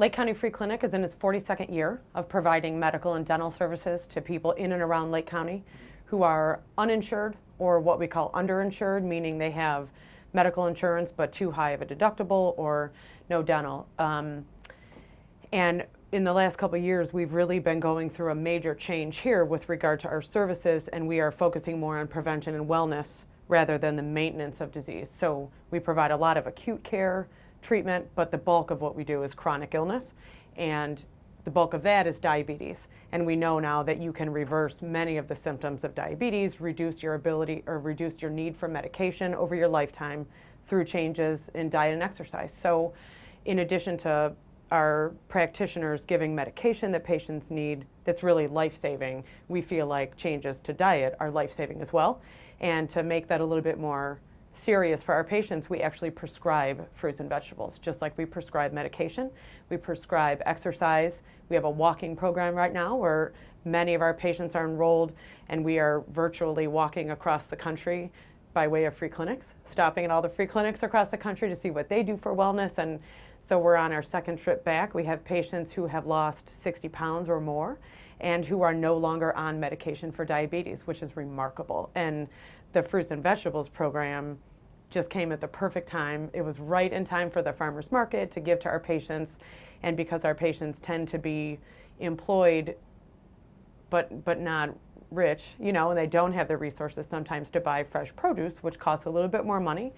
Lake County Free Clinic is in its 42nd year of providing medical and dental services to people in and around Lake County who are uninsured or what we call underinsured, meaning they have medical insurance but too high of a deductible or no dental. And in the last couple of years, we've really been going through a major change here with regard to our services, and we are focusing more on prevention and wellness rather than the maintenance of disease. So we provide a lot of acute care treatment, but the bulk of what we do is chronic illness, and the bulk of that is diabetes. And we know now that you can reverse many of the symptoms of diabetes, reduce your ability or reduce your need for medication over your lifetime through changes in diet and exercise. So in addition to our practitioners giving medication that patients need that's really life-saving, we feel like changes to diet are life-saving as well. And to make that a little bit more serious for our patients, we actually prescribe fruits and vegetables. Just like we prescribe medication, we prescribe exercise. We have a walking program right now where many of our patients are enrolled, and we are virtually walking across the country by way of free clinics, stopping at all the free clinics across the country to see what they do for wellness. And so we're on our second trip back. We have patients who have lost 60 pounds or more and who are no longer on medication for diabetes, which is remarkable. And the fruits and vegetables program just came at the perfect time. It was right in time for the farmers market to give to our patients. And because our patients tend to be employed but not rich, you know, and they don't have the resources sometimes to buy fresh produce, which costs a little bit more money,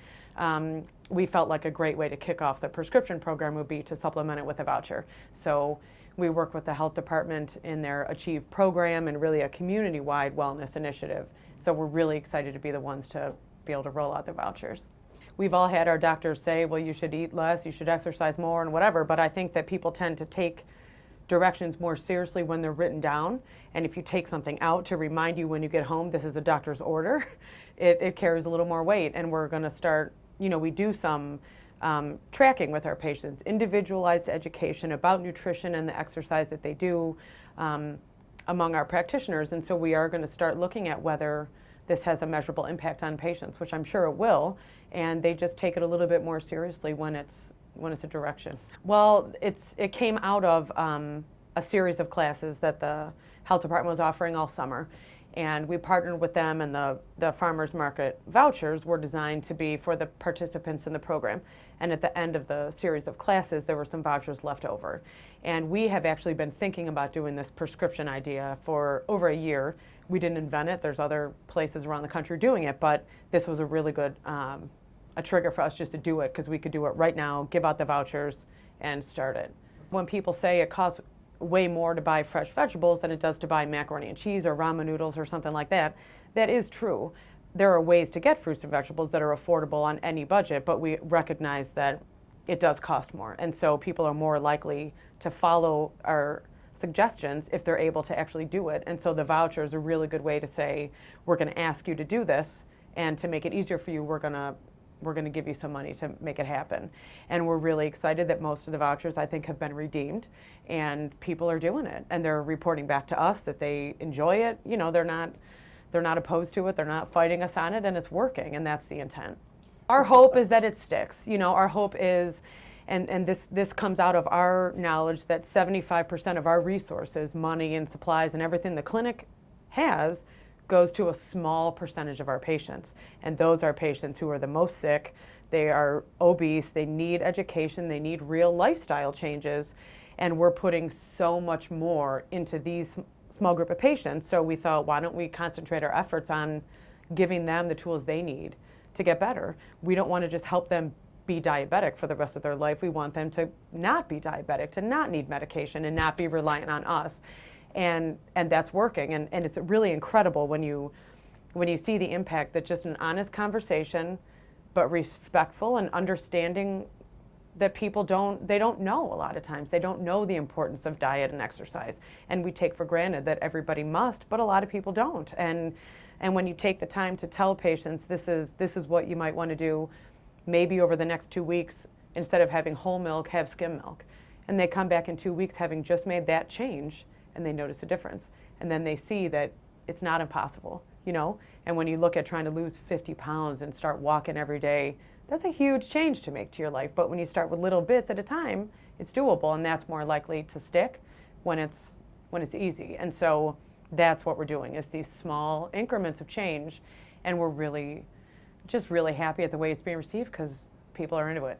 we felt like a great way to kick off the prescription program would be to supplement it with a voucher. So we work with the health department in their ACHEIVE program and really a community-wide wellness initiative. So we're really excited to be the ones to be able to roll out the vouchers. We've all had our doctors say, well, you should eat less, you should exercise more and whatever, but I think that people tend to take directions more seriously when they're written down. And if you take something out to remind you when you get home, this is a doctor's order, it carries a little more weight. And we're going to start, you know, we do some tracking with our patients, individualized education about nutrition and the exercise that they do among our practitioners. And so we are going to start looking at whether this has a measurable impact on patients, which I'm sure it will. And they just take it a little bit more seriously when it's a direction. Well, it came out of a series of classes that the health department was offering all summer. And we partnered with them, and the farmers market vouchers were designed to be for the participants in the program. And at the end of the series of classes, there were some vouchers left over. And we have actually been thinking about doing this prescription idea for over a year. We didn't invent it. There's other places around the country doing it, but this was a really good a trigger for us just to do it, because we could do it right now, give out the vouchers, and start it. When people say it costs way more to buy fresh vegetables than it does to buy macaroni and cheese or ramen noodles or something like that, that is true. There are ways to get fruits and vegetables that are affordable on any budget, but we recognize that it does cost more. And so people are more likely to follow our suggestions if they're able to actually do it. And so the voucher is a really good way to say, we're going to ask you to do this, and to make it easier for you, we're going to give you some money to make it happen. And we're really excited that most of the vouchers, I think, have been redeemed, and people are doing it. And they're reporting back to us that they enjoy it. You know, they're not opposed to it, they're not fighting us on it, and it's working, and that's the intent. Our hope is that it sticks. You know, our hope is, and this comes out of our knowledge, that 75% of our resources, money and supplies and everything the clinic has, goes to a small percentage of our patients. And those are patients who are the most sick, they are obese, they need education, they need real lifestyle changes, and we're putting so much more into these small group of patients. So we thought, why don't we concentrate our efforts on giving them the tools they need to get better? We don't want to just help them be diabetic for the rest of their life. We want them to not be diabetic, to not need medication, and not be reliant on us. And that's working, and it's really incredible when you see the impact that just an honest conversation, but respectful and understanding that people don't know a lot of times. They don't know the importance of diet and exercise, and we take for granted that everybody must, but a lot of people don't. And when you take the time to tell patients, this is what you might want to do, maybe over the next 2 weeks, instead of having whole milk, have skim milk, and they come back in 2 weeks having just made that change, and they notice a difference. And then they see that it's not impossible, you know? And when you look at trying to lose 50 pounds and start walking every day, that's a huge change to make to your life. But when you start with little bits at a time, it's doable, and that's more likely to stick when it's easy. And so that's what we're doing, is these small increments of change, and we're really happy at the way it's being received because people are into it.